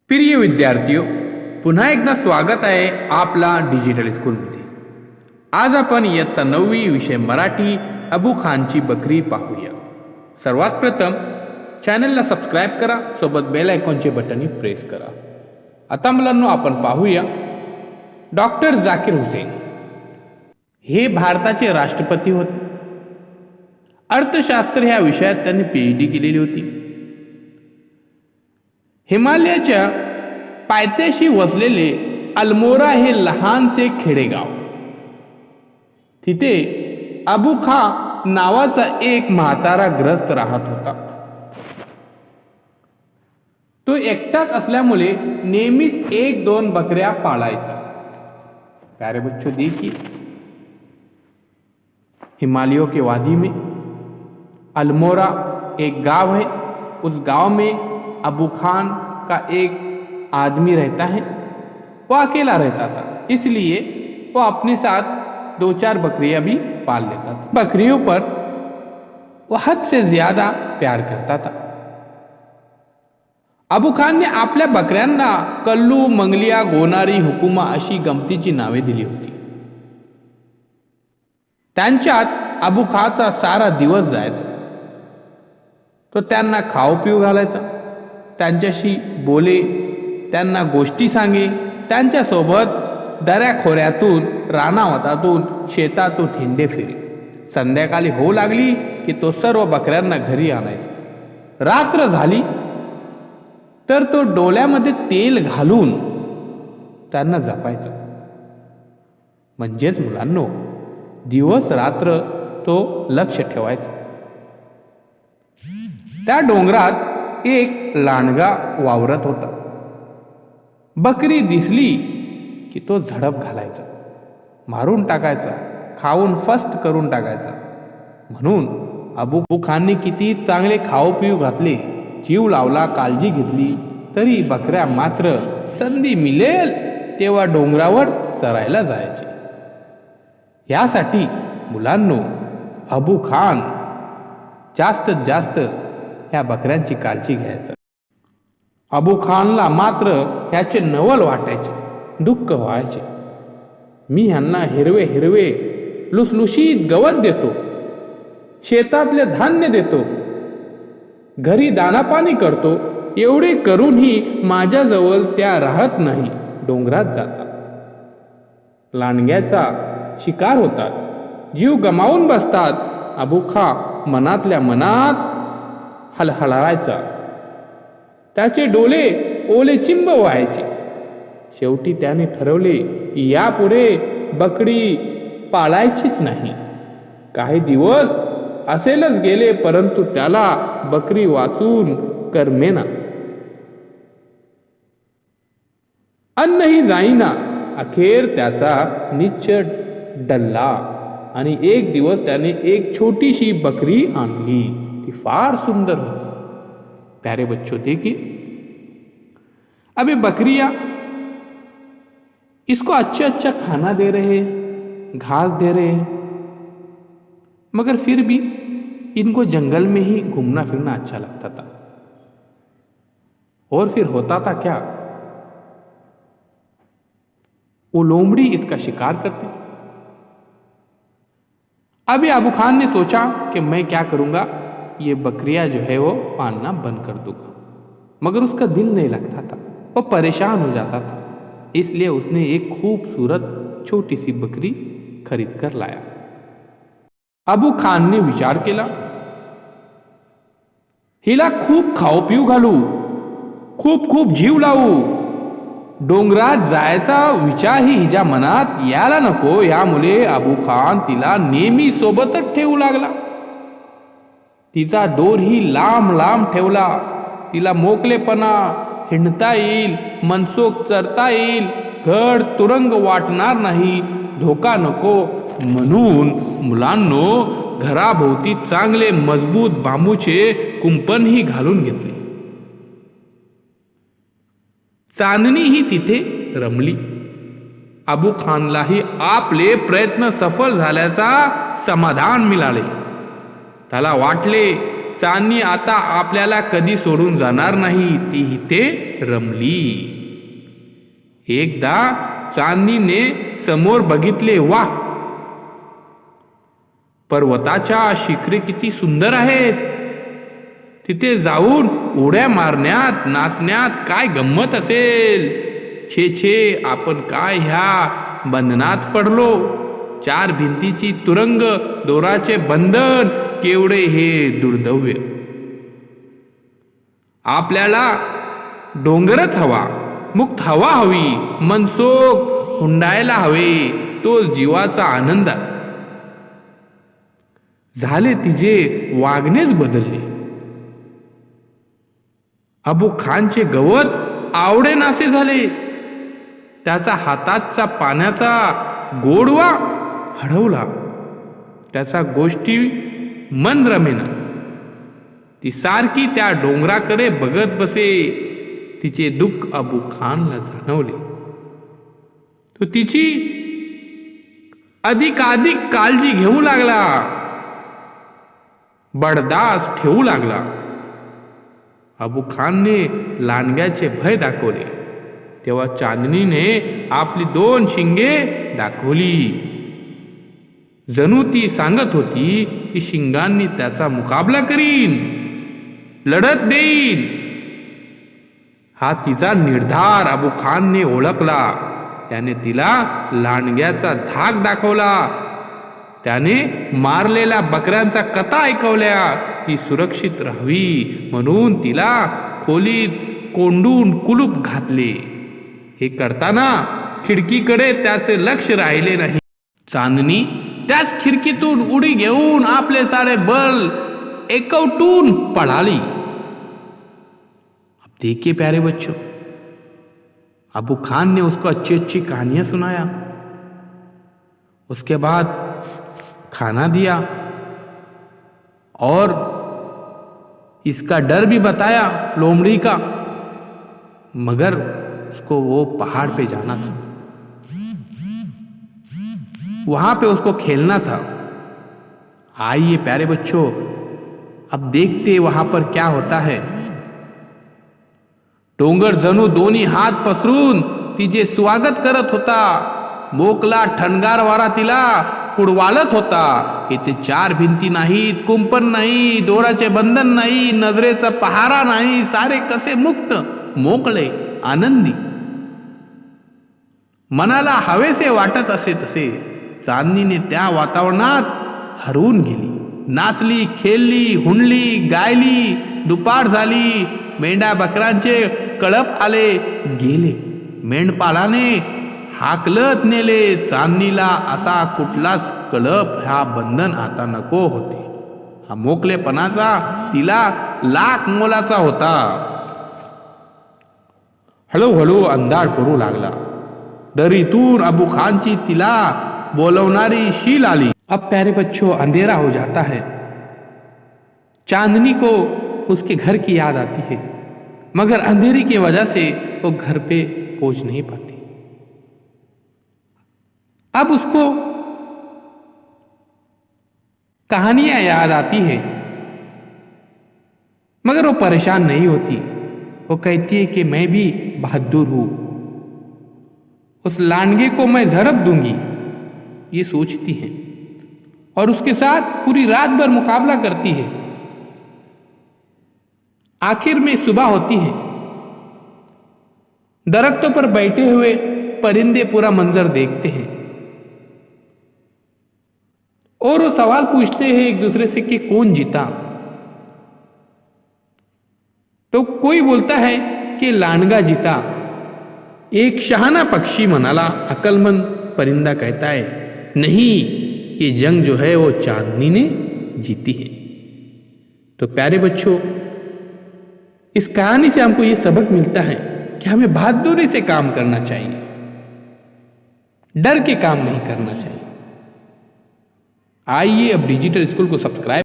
प्रिय विद्यार्थियों, पुन्हा एकदा स्वागत आहे आपला डिजिटल स्कूलमध्ये. आज आपण इयत्ता 9वी विषय मराठी अबू खानची बकरी पाहूया. सर्वात प्रथम चॅनलला सबस्क्राईब करा, सोबत बेल आयकॉनचे बटनही प्रेस करा. आता मुलांनो, आपण पाहूया डॉक्टर झाकीर हुसेन हे भारताचे राष्ट्रपती होते. अर्थशास्त्र ह्या विषयात त्यांनी PhD केलेली होती. हिमालयाच्या पायथ्याशी वसलेले अल्मोरा हे लहानसे खेडेगाव, तिथे अबू खा नावाचा एक म्हातारा ग्रस्त राहत होता. तो एकटाच असल्यामुळे नेहमीच 1-2 बकऱ्या पाळायचा. प्यारे बच्चों, देखिए हिमालयों के वादी में अल्मोरा एक गांव है. उस गांव में अबू खान का एक आदमी रहता है. वो अकेला रहता था, इसलिए वो अपने साथ 2-4 बकरियां भी पाल लेता था. बकरियों पर वो हद से ज्यादा प्यार करता था. अबू खान ने आपल्या बकऱ्यांना कल्लू, मंगलिया, गोनारी, हुकुमा अशी गमतीची नावे दिली होती. त्यांच्यात अबू खाचा सारा दिवस जायचा. तो त्यांना खाऊ पिऊ घालायचा, त्यांच्याशी बोले, त्यांना गोष्टी सांगे, त्यांच्यासोबत दऱ्याखोऱ्यातून, रानावतातून, शेतातून हिंडे फिरे. संध्याकाळी होऊ लागली की तो सर्व बकऱ्यांना घरी आणायचा. रात्र झाली तर तो डोळ्यामध्ये तेल घालून त्यांना जपायचा. म्हणजेच मुलांनो, दिवस रात्र तो लक्ष ठेवायचा. त्या डोंगरात एक लांडगा वावरत होता. बकरी दिसली की तो झडप घालायचा, मारून टाकायचा, खाऊन फस्त करून टाकायचा. म्हणून अबू खानने किती चांगले खाऊ पिऊ घातले, जीव लावला, काळजी घेतली, तरी बकऱ्या मात्र संधी मिळेल तेव्हा डोंगरावर चरायला जायचे. यासाठी मुलांनो, अबू खान जास्तीत जास्त ह्या बकऱ्यांची काळजी घ्यायचा. अबू खानला मात्र ह्याचे नवल वाटायचे, दुःख व्हायचे. मी ह्यांना हिरवे हिरवे लुसलुशीत गवत देतो, शेतातले धान्य देतो, घरी दाणापाणी करतो, एवढे करूनही माझ्याजवळ त्या राहत नाही, डोंगरात जातात, लांडग्याचा शिकार होतात, जीव गमावून बसतात. अबू खा मनातल्या मनात हलहलायचा. त्याचे डोळे ओले चिंब व्हायचे. शेवटी त्याने ठरवले की यापुढे बकरी पाळायचीच नाही. काही दिवस असेलच गेले, परंतु त्याला बकरी वाचून करमेना. अन्नही जाईना. अखेर त्याचा निश्चय डल्ला आणि एक दिवस त्याने एक छोटीशी बकरी आणली. ती फार सुंदर होती. प्यारे बच्चों, देखिए अब ये बकरियां इसको अच्छा खाना दे रहे, घास दे रहे, मगर फिर भी इनको जंगल में ही घूमना फिरना अच्छा लगता था. और फिर होता था क्या, वो लोमड़ी इसका शिकार करती थी. अभी अबू खान ने सोचा कि मैं क्या करूंगा, ये बकरियां जो है वो पालना बंद कर दूंगा. मगर उसका दिल नहीं लगता था, वो परेशान हो जाता था. इसलिए उसने एक खूबसूरत छोटी सी बकरी खरीद कर लाया. अबू खान ने विचार केला, हिला खूप खाऊ पिऊ घालू, खूप खूप जीव लावू, डोंगरात जायचा विचारही हिच्या मनात यायला नको. यामुळे अबू खान तिला नेहमी सोबतच ठेवू लागला. तिचा दोरही लांब लांब ठेवला. तिला मोकलेपणा, हिंडता येईल, मनसोक्त चरता येईल, घर तुरंग वाटणार नाही, धोका नको म्हणून मुलांनो घराभोवती चांगले मजबूत बांबूचे कुंपणही घालून घेतले. चांदणीही तिथे रमली. अबू खानलाही आपले प्रयत्न सफल झाल्याचा समाधान मिळाले. त्याला वाटले चांदणी आता आपल्याला कधी सोडून जाणार नाही, ती इथे रमली. एकदा चांदणीने समोर बघितले, वाह, पर्वताच्या शिखरे किती सुंदर आहेत. तिथे जाऊन उड्या मारण्यात नाचण्यात काय गंमत असेल. छे छे, आपण काय ह्या बंधनात पडलो. 4 भिंतीची तुरंग, दोराचे बंधन, केवढे हे दुर्दैव्य. आपल्याला डोंगरच हवा, मुक्त हवा हवी, मनसोक्त हुंडायला हवे, तोच जीवाचा आनंद. झाले तिचे वागणेच बदलले. अबू खानचे गवत आवडेनासे झाले. त्याचा हाताचा पाण्याचा गोडवा हरवला. त्याचा गोष्टी मन रमेना. ती सारखी त्या डोंगराकडे बघत बसे. तिचे दुःख अबू खानला जाणवले. तो तिची अधिकाधिक काळजी घेऊ लागला, बडदास ठेवू लागला. अबू खानने लांडग्याचे भय दाखवले. तेव्हा चांदणीने आपली 2 शिंगे दाखवली. जणू ती सांगत होती की शिंगांनी त्याचा मुकाबला करीन, लढत देईन. हा तिचा निर्धार अबू खानने ओळखला. त्याने तिला लांडग्याचा धाक दाखवला. त्याने मारलेल्या बकऱ्यांचा कथा ऐकवल्या. ती सुरक्षित राहावी म्हणून तिला खोलीत कोंडून कुलूप घातले. हे करताना खिडकीकडे त्याचे लक्ष राहिले नाही. चांदणी त्याच खिडकीतून उडी घेऊन आपले सारे बल एकवटून पळाली. अब देखिए प्यारे बच्चों, अबू खान ने उसको अच्छी अच्छी कहानियां सुनाया. उसके बाद खाना दिया और इसका डर भी बताया लोमड़ी का. मगर उसको वो पहाड़ पे जाना था, वहां पे उसको खेलना था. आइए प्यारे बच्चों, अब देखते वहां पर क्या होता है. डोंगर जणू दोन्ही हात पसरून तिचे स्वागत करत होता. मोकला ठणगार वारा तिला कुडवालत होता. इथे 4 भिंती नाहीत, कुंपण नाही, दोराचे बंधन नाही, नजरेचा पहारा नाही. सारे कसे मुक्त, मोकळे, आनंदी. मनाला हवेसे वाटत असे तसे चांदणीने त्या वातावरणात हरवून गेली. नाचली, खेळली, हुंडली, गायली. दुपार झाली. मेंढ्या बकरांचे कळप आले गेले. मेंढपाळाने हाकलत नेले. चांदणीला आता कुठलाच कळप, ह्या बंधन आता नको होते. हा मोकलेपणाचा तिला लाख मोलाचा होता. हळूहळू अंधार पडू लागला. दरीतून अबू खानची तिला बोलवणारी शील आली. अब प्यारे बच्चों, अंधेरा हो जाता है. चांदनी को उसके घर की याद आती है, मगर अंधेरी की वजह से वो घर पे पहुंच नहीं पाती. अब उसको कहानियां याद आती है, मगर वो परेशान नहीं होती. वो कहती है कि मैं भी बहादुर हूं, उस लांडगे को मैं झड़प दूंगी, ये सोचती है. और उसके साथ पूरी रात भर मुकाबला करती है. आखिर में सुबह होती है. दरख्तों पर बैठे हुए परिंदे पूरा मंजर देखते हैं और वो सवाल पूछते हैं एक दूसरे से कि कौन जीता. तो कोई बोलता है कि लांडगा जीता. एक शहाना पक्षी म्हणाला. अकलमंद परिंदा कहता है, नहीं, ये जंग जो है वो चांदनी ने जीती है. तो प्यारे बच्चों, इस कहानी से हमको ये सबक मिलता है कि हमें बहादुरी से काम करना चाहिए, डर के काम नहीं करना चाहिए. आइए अब डिजिटल स्कूल को सब्सक्राइब